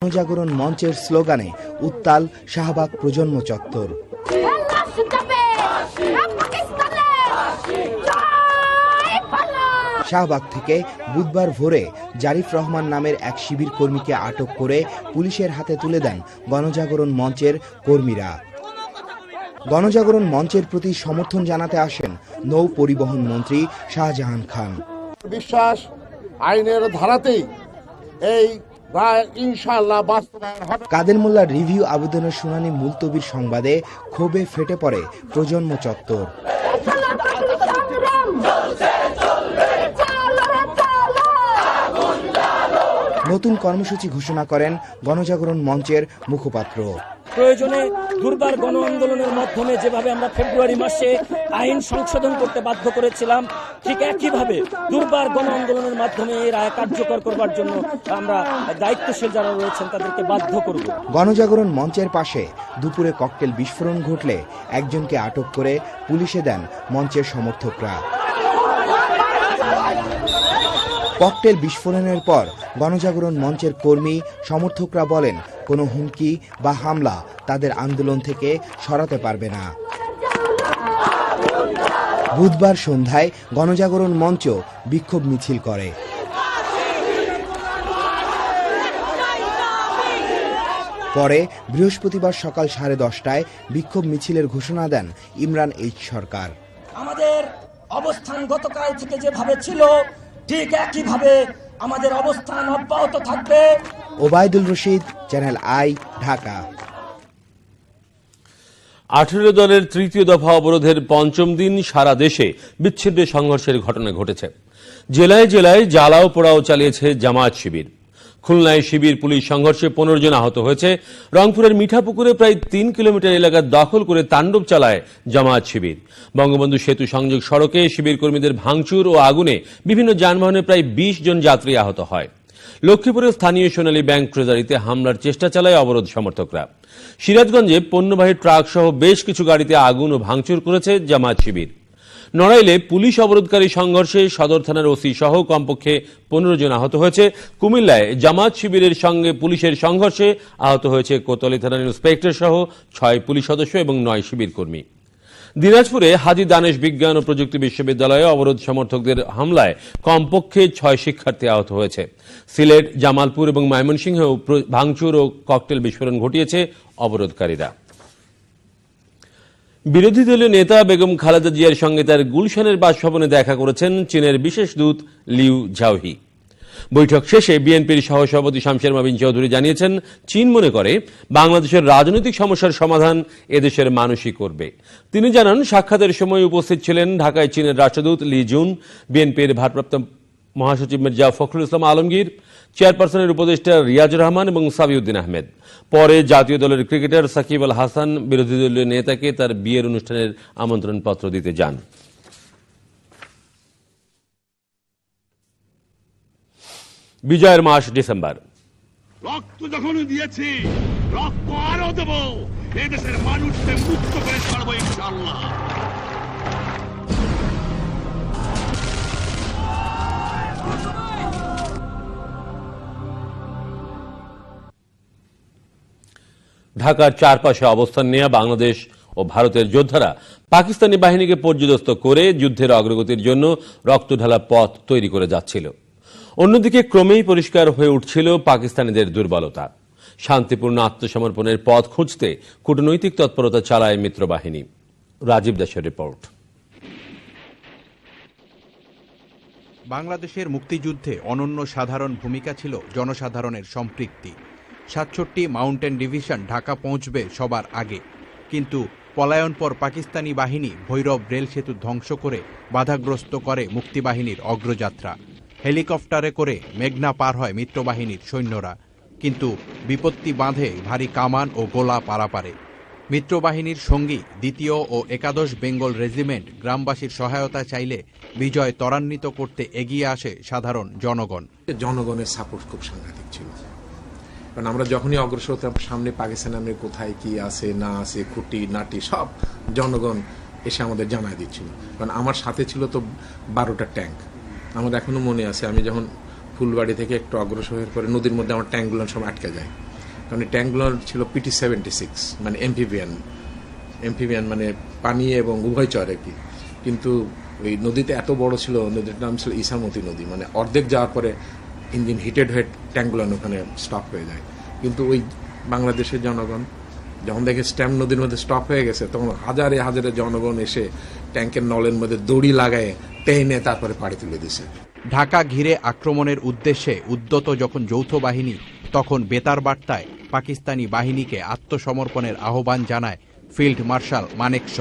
গণজাগরণ মঞ্চের স্লোগানে উত্তাল শাহবাগ প্রজন্ম চত্বর। শাহবাগ থেকে বুধবার ভোরে জারিফ রহমান নামের এক শিবির কর্মীকে আটক করে পুলিশের হাতে তুলে দেন গণজাগরণ মঞ্চের কর্মীরা। গণজাগরণ মঞ্চের প্রতি সমর্থন জানাতে আসেন নৌ পরিবহন মন্ত্রী শাহজাহান খান। বিশ্বাস আইনের ধারাতেই এই রায় ইনশাআল্লাহ বাস্তবায়ন হবে। কাদের মোল্লার রিভিউ আবেদনের শুনানি মুলতবির সংবাদে ক্ষোভে ফেটে পড়ে প্রজন্ম চত্বর। নতুন কর্মসূচি ঘোষণা করেন গণজাগরণ মঞ্চের মুখপাত্র। প্রয়োজনে দুর্বার গণ আন্দোলনের মাধ্যমে যেভাবে আমরা ফেব্রুয়ারি মাসে আইন সংশোধন করতে বাধ্য করেছিলাম, ঠিক একইভাবে দুর্বার গণ আন্দোলনের মাধ্যমে এই রায় কার্যকর করবার জন্য আমরা দায়িত্বশীল যারা রয়েছেন তাদেরকে বাধ্য করব। গণজাগরণ মঞ্চের পাশে দুপুরে ককটেল বিস্ফোরণ ঘটলে একজনকে আটক করে পুলিশে দেন মঞ্চের সমর্থকরা। ককটেল বিস্ফোরণের পর গণজাগরণ মঞ্চের কর্মী সমর্থকরা বলেন, কোনো হুমকি বা হামলা তাদের আন্দোলন থেকে সরাতে পারবে না। বুধবার সন্ধ্যায় গণজাগরণ মঞ্চ বিক্ষোভ মিছিল করে। পরে বৃহস্পতিবার সকাল 10:30টায় বিক্ষোভ মিছিলের ঘোষণা দেন ইমরান এইচ সরকার। আমাদের অবস্থান গতকাল থেকে যেভাবে ছিল ঠিক একইভাবে আমাদের অবস্থান অব্যাহত থাকবে। Obaidul Rashid, channel I, Dhaka. 18 দলের তৃতীয় দফা অবরোধের পঞ্চম দিন সারা দেশে বিচ্ছিন্ন সংঘর্ষের ঘটনা ঘটেছে। জেলায় জেলায় জ্বালাও পোড়াও চালিয়েছে জামায়াত শিবির। খুলনায় শিবির পুলিশ সংঘর্ষে 15 জন আহত হয়েছে। রংপুরের মিঠাপুকুরে প্রায় 3 কিলোমিটার এলাকা দখল করে তাণ্ডব চালায় জামায়াত শিবির। বঙ্গবন্ধু সেতু সংযোগ সড়কে শিবির কর্মীদের ভাঙচুর ও আগুনে বিভিন্ন যানবাহনে প্রায় 20 জন যাত্রী আহত হয়। লক্ষ্মীপুরের স্থানীয় সোনালী ব্যাংক ট্রেজারিতে হামলার চেষ্টা চালায় অবরোধ সমর্থকরা। সিরাজগঞ্জে পণ্যবাহী ট্রাক সহ বেশ কিছু গাড়িতে আগুন ও ভাঙচুর করেছে জামায়াত শিবির। নড়াইলে পুলিশ অবরোধকারী সংঘর্ষে সদর থানার ওসি সহ কমপক্ষে 15 জন আহত হয়েছে। কুমিল্লায় জামায়াত শিবিরের সঙ্গে পুলিশের সংঘর্ষে আহত হয়েছে কোতোয়ালি থানার ইন্সপেক্টর সহ 6 পুলিশ সদস্য এবং 9 শিবির কর্মী। দিনাজপুরে হাজী দানেশ বিজ্ঞান ও প্রযুক্তি বিশ্ববিদ্যালয়ে অবরোধ সমর্থকদের হামলায় কমপক্ষে 6 শিক্ষার্থী আহত হয়েছে। সিলেট, জামালপুর এবং ময়মনসিংহেও ভাঙচুর ও ককটেল বিস্ফোরণ ঘটিয়েছে অবরোধকারীরা। বিরোধী দলীয় নেতা বেগম খালেদা জিয়ার সঙ্গে তার গুলশানের বাসভবনে দেখা করেছেন চীনের বিশেষ দূত লিউ ঝাওহি। বৈঠক শেষে বিএনপির সহসভাপতি শামসের মাবিন চৌধুরী জানিয়েছেন, চীন মনে করে বাংলাদেশের রাজনৈতিক সমস্যার সমাধান এদেশের মানুষই করবে। তিনি জানান, সাক্ষাতের সময় উপস্থিত ছিলেন ঢাকায় চীনের রাষ্ট্রদূত লি জুন, বিএনপির ভারপ্রাপ্ত মহাসচিব মির্জা ফখরুল ইসলাম আলমগীর, চেয়ারপারসনের উপদেষ্টা রিয়াজ রহমান এবং সাবিউদ্দিন আহমেদ। পরে জাতীয় দলের ক্রিকেটার সাকিব আল হাসান বিরোধী দলীয় নেতাকে তার বিয়ের অনুষ্ঠানের আমন্ত্রণপত্র দিতে যান। বিজয়ের মাস ডিসেম্বর। রক্ত যখন দিয়েছি, রক্ত আরো দেব। এদেশের মানুষকে মুক্ত করে ছাড়বো ইনশাআল্লাহ। ঢাকার চারপাশে অবস্থান নেওয়া বাংলাদেশ ও ভারতের যোদ্ধারা পাকিস্তানি বাহিনীকে পর্যদস্ত করে যুদ্ধের অগ্রগতির জন্য রক্তঢালা পথ তৈরি করে যাচ্ছিল। অন্যদিকে ক্রমেই পরিষ্কার হয়ে উঠছিল পাকিস্তানিদের দুর্বলতা। শান্তিপূর্ণ আত্মসমর্পণের পথ খুঁজতে কূটনৈতিক তৎপরতা চালায় মিত্রবাহিনী। রাজীব দাসের রিপোর্ট। বাংলাদেশের মুক্তিযুদ্ধে অনন্য সাধারণ ভূমিকা ছিল জনসাধারণের সম্পৃক্তি। ৬৭ মাউন্টেন ডিভিশন ঢাকা পৌঁছবে সবার আগে, কিন্তু পলায়নপর পাকিস্তানি বাহিনী ভৈরব রেল সেতু ধ্বংস করে বাধাগ্রস্ত করে মুক্তিবাহিনীর অগ্রযাত্রা। হেলিকপ্টারে করে মেঘনা পার হয় মিত্রবাহিনীর সৈন্যরা, কিন্তু বিপত্তি বাঁধে ভারী কামান ও গোলা পারাপারে। মিত্রবাহিনীর সঙ্গী ২য় ও একাদশ বেঙ্গল রেজিমেন্ট গ্রামবাসীর সহায়তা চাইলে বিজয় ত্বরান্বিত করতে এগিয়ে আসে সাধারণ জনগণ। জনগণের সাপোর্ট খুব সাংঘাতিক ছিল, কারণ আমরা যখনই অগ্রসর হতাম সামনে পাকিস্তান আমরা কোথায় কি আছে না আছে, খুঁটি নাটি সব জনগণ এসে আমাদের জানায় দিচ্ছিল। কারণ আমার সাথে ছিল তো 12টা ট্যাঙ্ক। আমার এখনো মনে আছে, আমি যখন ফুলবাড়ি থেকে একটু অগ্রসর হয়ে পরে নদীর মধ্যে আমার ট্যাঙ্কগুলো সব আটকে যায়। কারণ এই ট্যাঙ্কগুলো ছিল PT-76, মানে এমফিবিয়ান মানে পানি এবং উভয়চর আর কি। কিন্তু ওই নদীতে এত বড় ছিল, নদীর নাম ছিল ইসামতি নদী, মানে অর্ধেক যাওয়ার পরে ইঞ্জিন হিটেড হয়ে ট্যাঙ্কগুলো ওখানে স্টপ হয়ে যায়। কিন্তু ওই বাংলাদেশের জনগণ যখন দেখে স্ট্যাম নদীর মধ্যে স্টপ হয়ে গেছে, তখন হাজারে হাজারে জনগণ এসে ট্যাঙ্কের নলের মধ্যে দড়ি লাগায় টেনে তারপরে পাড়ি তুলে দিছে। ঢাকা ঘিরে আক্রমণের উদ্দেশ্যে উদ্যত যখন যৌথ বাহিনী, তখন বেতার বার্তায় পাকিস্তানি বাহিনীকে আত্মসমর্পণের আহ্বান জানায় ফিল্ড মার্শাল মানেকশ।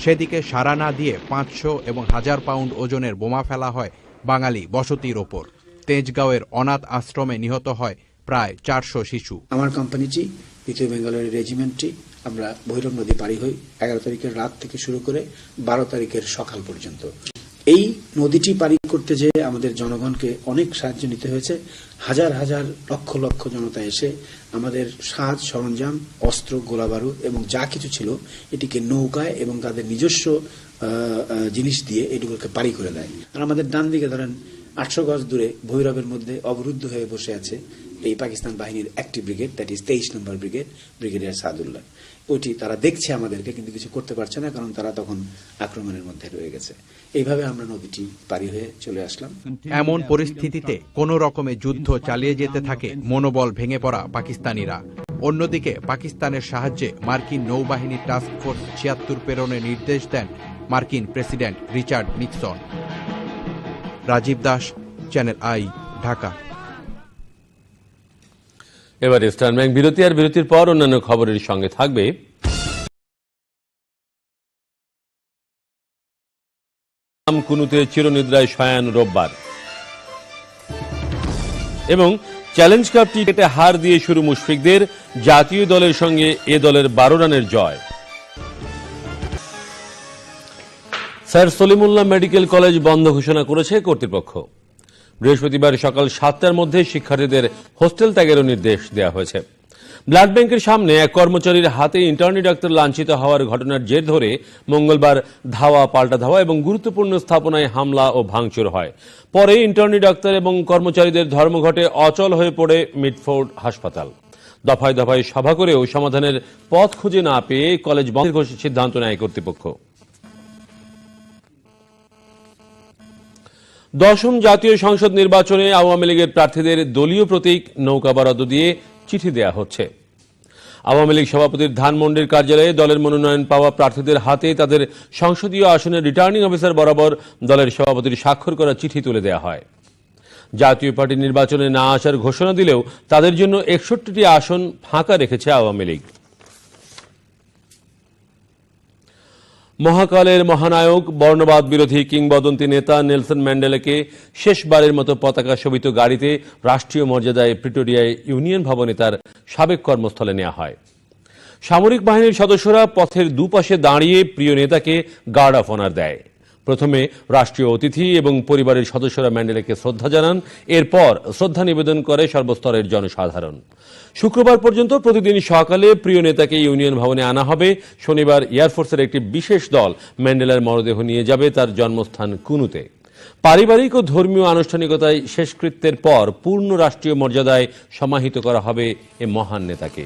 সেদিকে সাড়া না দিয়ে 500 এবং 1000 পাউন্ড ওজনের বোমা ফেলা হয় বাঙালি বসতির ওপর। তেজগাঁওয়ের অনাথ আশ্রমে নিহত হয় প্রায় 400 শিশু। আমার কোম্পানিটি দ্বিতীয় বেঙ্গলের রেজিমেন্টটি আমরা ভৈরব নদী পাড়ি হই 11 তারিখের রাত থেকে শুরু করে 12 তারিখের সকাল পর্যন্ত। এই নদীটি পাড়ি করতে যে আমাদের জনগণকে অনেক সাহায্য নিতে হয়েছে। হাজার হাজার লক্ষ লক্ষ জনতা এসে আমাদের সাজ সরঞ্জাম, অস্ত্র, গোলাবারুদ এবং যা কিছু ছিল এটিকে নৌকায় এবং তাদের নিজস্ব জিনিস দিয়ে এটুকুকে পাড়ি করে দেয়। আর আমাদের ডান দিকে ধরেন 800 গজ দূরে ভৈরবের মধ্যে অবরুদ্ধ হয়ে বসে আছে এই পাকিস্তান বাহিনীর একটি brigade, that is 23 number brigade, brigadier Sadullah. ওইটি তারা দেখছে আমাদেরকে, কিন্তু কিছু করতে পারছে না, কারণ তারা তখন আক্রমণের মধ্যে রয়ে গেছে। এইভাবে আমরা নদীটি পারি হয়ে চলে আসলাম। এমন পরিস্থিতিতে কোনো রকমে যুদ্ধ চালিয়ে যেতে থাকে মনোবল ভেঙে পড়া পাকিস্তানিরা। অন্যদিকে পাকিস্তানের সাহায্যে মার্কিন নৌবাহিনী টাস্ক ফোর্স 76 প্রেরণের নির্দেশ দেন মার্কিন president Richard Nixon. Rajib Das, channel I, Dhaka. এবার ইস্টার্ন ব্যাংক বিরতি, আর বিরতির পর অন্যান্য খবরের সঙ্গে থাকবে কুনুতে চিরনিদ্রায় শয়ান রোববার, এবং চ্যালেঞ্জ কাপ টিকেটে হার দিয়ে শুরু মুশফিকদের, জাতীয় দলের সঙ্গে এ দলের 12 রানের জয়। স্যার সলিমুল্লাহ মেডিকেল কলেজ বন্ধ ঘোষণা করেছে কর্তৃপক্ষ। বৃহস্পতিবার সকাল 7টার মধ্যে শিক্ষার্থীদের হোস্টেল ত্যাগেরও নির্দেশ দেওয়া হয়েছে। ব্লাড ব্যাংকের সামনে এক কর্মচারীর হাতে ইন্টার্নি ডাক্তার লাঞ্ছিত হওয়ার ঘটনার জের ধরে মঙ্গলবার ধাওয়া, পাল্টা ধাওয়া এবং গুরুত্বপূর্ণ স্থাপনায় হামলা ও ভাঙচুর হয়। পরে ইন্টার্নি ডাক্তার এবং কর্মচারীদের ধর্মঘটে অচল হয়ে পড়ে মিডফোর্ড হাসপাতাল। দফায় দফায় সভা করেও সমাধানের পথ খুঁজে না পেয়ে কলেজ বন্ধের সিদ্ধান্ত নেয় কর্তৃপক্ষ। 10ম জাতীয় সংসদ নির্বাচনে আওয়ামী লীগের প্রার্থীদের দলীয় প্রতীক নৌকা বরাদ্দ দিয়ে চিঠি দেয়া হচ্ছে। আওয়ামী লীগ সভাপতির ধানমন্ডির কার্যালয়ে দলের মনোনয়ন পাওয়া প্রার্থীদের হাতে তাদের সংসদীয় আসনের রিটার্নিং অফিসার বরাবর দলের সভাপতির স্বাক্ষর করা চিঠি তুলে দেওয়া হয়। জাতীয় পার্টি নির্বাচনে না আসার ঘোষণা দিলেও তাদের জন্য 61টি আসন ফাঁকা রেখেছে আওয়ামী লীগ। মহাকালের মহানায়ক, বর্ণবাদ বিরোধী কিংবদন্তি নেতা নেলসন ম্যান্ডেলাকে শেষবারের মতো পতাকা শোভিত গাড়িতে রাষ্ট্রীয় মর্যাদায় প্রিটোরিয়ায় ইউনিয়ন ভবনে তার সাবেক কর্মস্থলে নেওয়া হয়। সামরিক বাহিনীর সদস্যরা পথের দুপাশে দাঁড়িয়ে প্রিয় নেতাকে গার্ড অফ অনার দেয়। প্রথমে রাষ্ট্রীয় অতিথি এবং পরিবারের সদস্যরা ম্যান্ডেলাকে শ্রদ্ধা জানান, এরপর শ্রদ্ধা নিবেদন করে সর্বস্তরের জনসাধারণ। শুক্রবার পর্যন্ত প্রতিদিন সকালে প্রিয় নেতাকে ইউনিয়ন ভবনে আনা হবে। শনিবার এয়ারফোর্সের একটি বিশেষ দল ম্যান্ডেলার মরদেহ নিয়ে যাবে তার জন্মস্থান কুনুতে। পারিবারিক ও ধর্মীয় আনুষ্ঠানিকতায় শেষকৃত্যের পর পূর্ণ রাষ্ট্রীয় মর্যাদায় সমাহিত করা হবে এ মহান নেতাকে।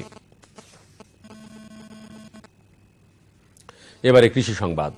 এবারে কৃষি সংবাদ।